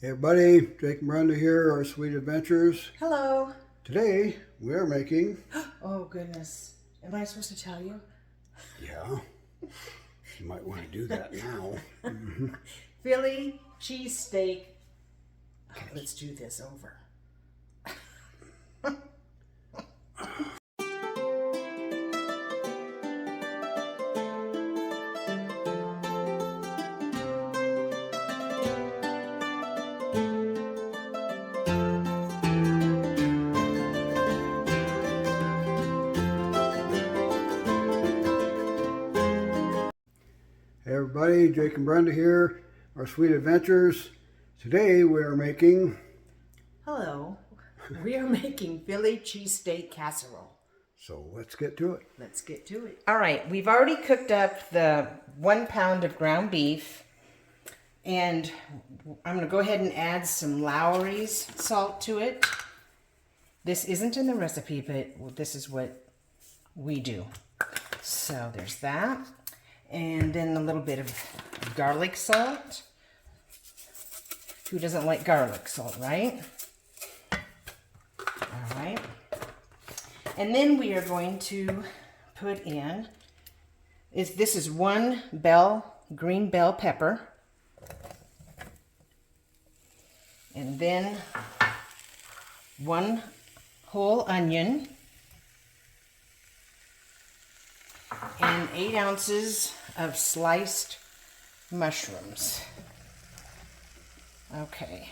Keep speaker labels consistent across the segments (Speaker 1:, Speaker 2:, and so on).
Speaker 1: Hey everybody, Jake and Brenda here, our sweet adventures.
Speaker 2: Hello.
Speaker 1: Today we are making...
Speaker 2: Oh goodness. Am I supposed to tell you?
Speaker 1: Yeah, you might want to do that now.
Speaker 2: Philly cheesesteak. Oh, let's do this over.
Speaker 1: Hey everybody, Jake and Brenda here, our sweet adventures. Today we are making...
Speaker 2: Hello. We are making Philly cheesesteak casserole.
Speaker 1: So let's get to it.
Speaker 2: Let's get to it. All right, we've already cooked up the 1 pound of ground beef. And I'm going to go ahead and add some Lowry's salt to it. This isn't in the recipe, but this is what we do. So there's that. And then a little bit of garlic salt. Who doesn't like garlic salt, right? All right. And then we are going to put in, this is 1 green bell pepper. And then 1 whole onion. And 8 ounces of sliced mushrooms. Okay.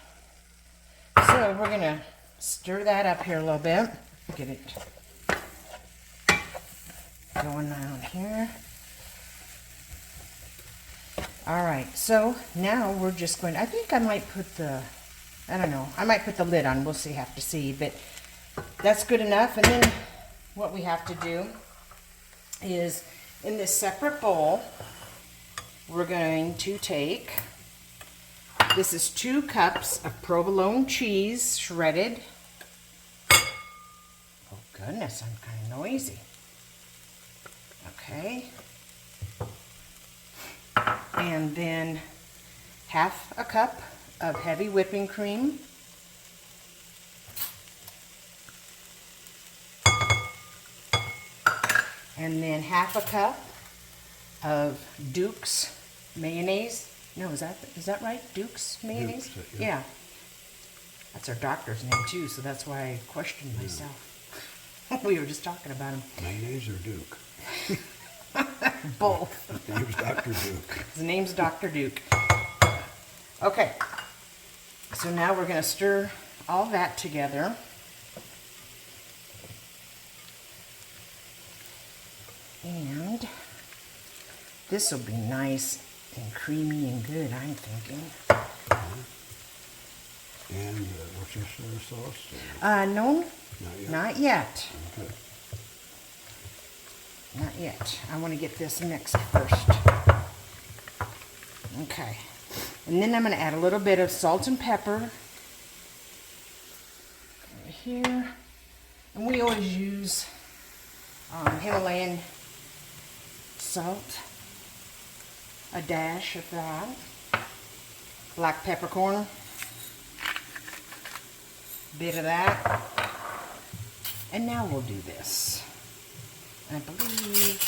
Speaker 2: So we're going to stir that up here a little bit. Get it going on here. All right. So now we're just going to, I think I might put the, I don't know, I might put the lid on. We'll see, have to see. But that's good enough. And then what we have to do is in this separate bowl, we're going to take, this is 2 cups of provolone cheese, shredded. Oh goodness, I'm kind of noisy. Okay. And then 1/2 cup of heavy whipping cream. And then 1/2 cup of Duke's mayonnaise. No, is that right? Duke's mayonnaise?
Speaker 1: Duke's,
Speaker 2: yeah. That's our doctor's name too, so that's why I questioned myself. We were just talking about him.
Speaker 1: Mayonnaise or Duke?
Speaker 2: Both.
Speaker 1: His name's Dr. Duke.
Speaker 2: His name's Dr. Duke. Okay. So now we're going to stir all that together. And this will be nice and creamy and good, I'm thinking.
Speaker 1: And Worcestershire sauce?
Speaker 2: No,
Speaker 1: Not yet.
Speaker 2: not yet.
Speaker 1: Okay.
Speaker 2: Not yet. I want to get this mixed first. Okay. And then I'm going to add a little bit of salt and pepper. Over here. And we always use Himalayan salt. A dash of that. Black peppercorn. Bit of that. And now we'll do this. I believe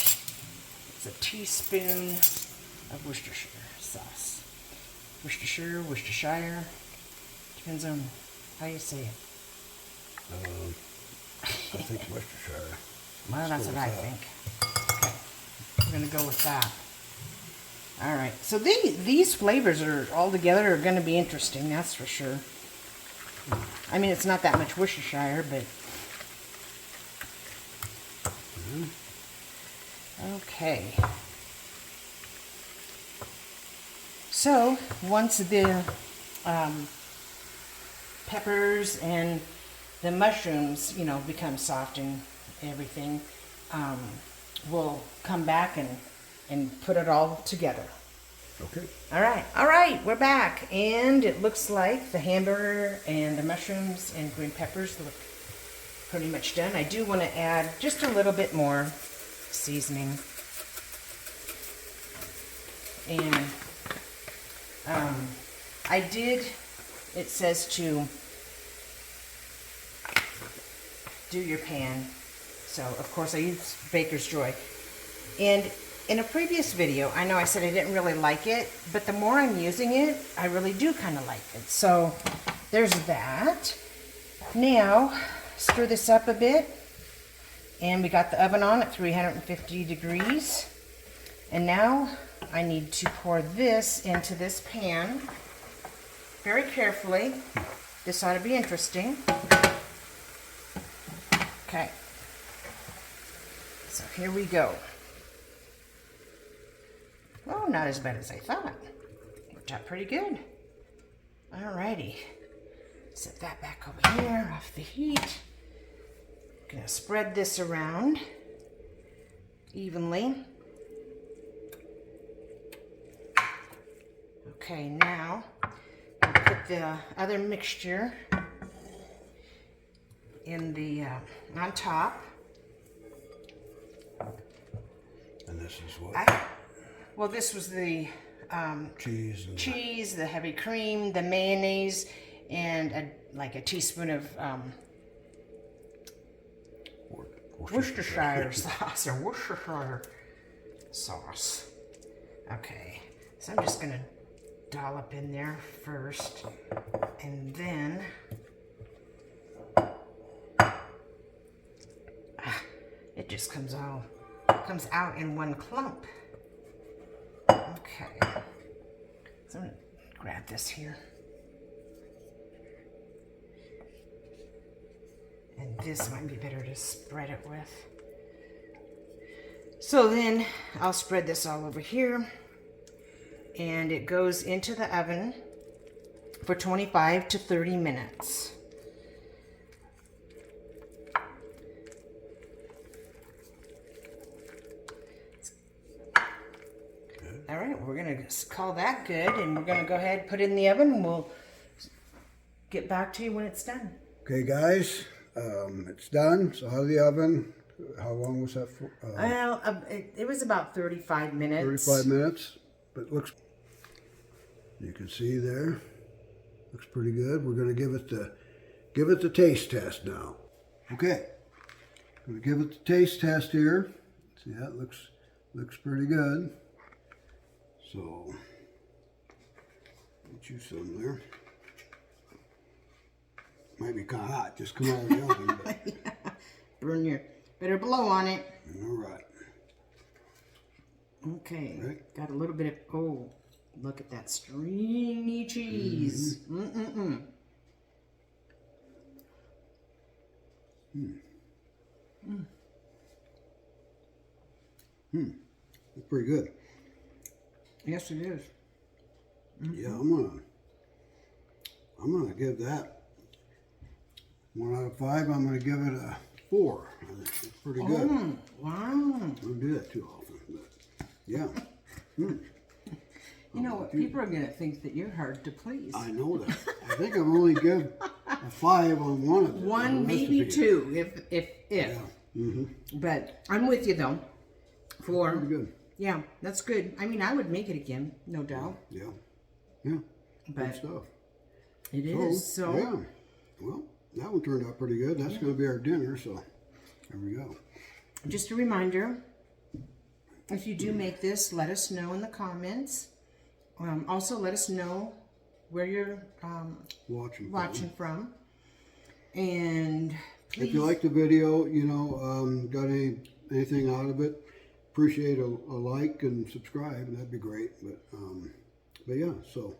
Speaker 2: it's a teaspoon of Worcestershire sauce. Worcestershire, depends on how you say it.
Speaker 1: I think Worcestershire.
Speaker 2: Well, that's what I think. Okay, we're gonna go with that. All right, so these flavors are all together are gonna be interesting, that's for sure. I mean, it's not that much Worcestershire, but okay. So once the peppers and the mushrooms, you know, become soft and everything, we'll come back and put it all together.
Speaker 1: Okay.
Speaker 2: All right, we're back, and it looks like the hamburger and the mushrooms and green peppers look pretty much done. I do want to add just a little bit more seasoning. And I did it says to do your pan. So, of course, I use Baker's Joy. And in a previous video, I know I said I didn't really like it, but the more I'm using it, I really do kind of like it. So, there's that. Now, stir this up a bit. And we got the oven on at 350 degrees. And now, I need to pour this into this pan very carefully. This ought to be interesting. Okay. So here we go. Oh, not as bad as I thought. Worked out pretty good. Alrighty. Set that back over here off the heat. Gonna spread this around evenly. Okay, now I'll put the other mixture in the on top.
Speaker 1: And this is what?
Speaker 2: Well, this was the
Speaker 1: cheese,
Speaker 2: the heavy cream, the mayonnaise, and like a teaspoon of Worcestershire sauce or Worcestershire sauce. Okay, so I'm just gonna dollop in there first, and then it just comes out in one clump. Okay, so I'm gonna grab this here, and this might be better to spread it with. So then I'll spread this all over here, and it goes into the oven for 25 to 30 minutes. All right, we're gonna call that good, and we're gonna go ahead and put it in the oven, and we'll get back to you when it's done.
Speaker 1: Okay, guys, it's done. So out of the oven. How long was that for?
Speaker 2: Well, it was about 35 minutes.
Speaker 1: 35 minutes, but it looks. You can see there. Looks pretty good. We're gonna give it the taste test now. Okay, I'm gonna give it the taste test here. See, that looks pretty good. So, get you some there. Might be kind of hot, just come out of the oven. But.
Speaker 2: Yeah. Burn your, better blow on it.
Speaker 1: All right.
Speaker 2: Okay,
Speaker 1: Right.
Speaker 2: Got a little bit of, oh, look at that stringy cheese. Mm-mm-mm.
Speaker 1: It's pretty good.
Speaker 2: Yes, it is.
Speaker 1: Yeah, I'm gonna give that 1 out of 5. I'm gonna give it a 4. It's pretty good.
Speaker 2: Oh, wow.
Speaker 1: I don't do that too often, but yeah.
Speaker 2: You know what? People are going to think that you're hard to please.
Speaker 1: I know that. I think I've only give a 5 on one of them.
Speaker 2: One, maybe 2, if.
Speaker 1: Yeah.
Speaker 2: But I'm with you though.
Speaker 1: Pretty good.
Speaker 2: Yeah, that's good. I mean, I would make it again, no doubt.
Speaker 1: Yeah. Yeah.
Speaker 2: But
Speaker 1: Good stuff.
Speaker 2: it is. So
Speaker 1: yeah. Well, that one turned out pretty good. That's going to be our dinner, so there we go.
Speaker 2: just a reminder, if you do make this, let us know in the comments. Also, let us know where you're watching from. And please,
Speaker 1: if you like the video, got anything out of it, appreciate a like and subscribe, and that'd be great. But yeah, so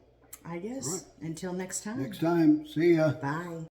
Speaker 2: I guess
Speaker 1: right.
Speaker 2: Until next time.
Speaker 1: Next time, see ya.
Speaker 2: Bye.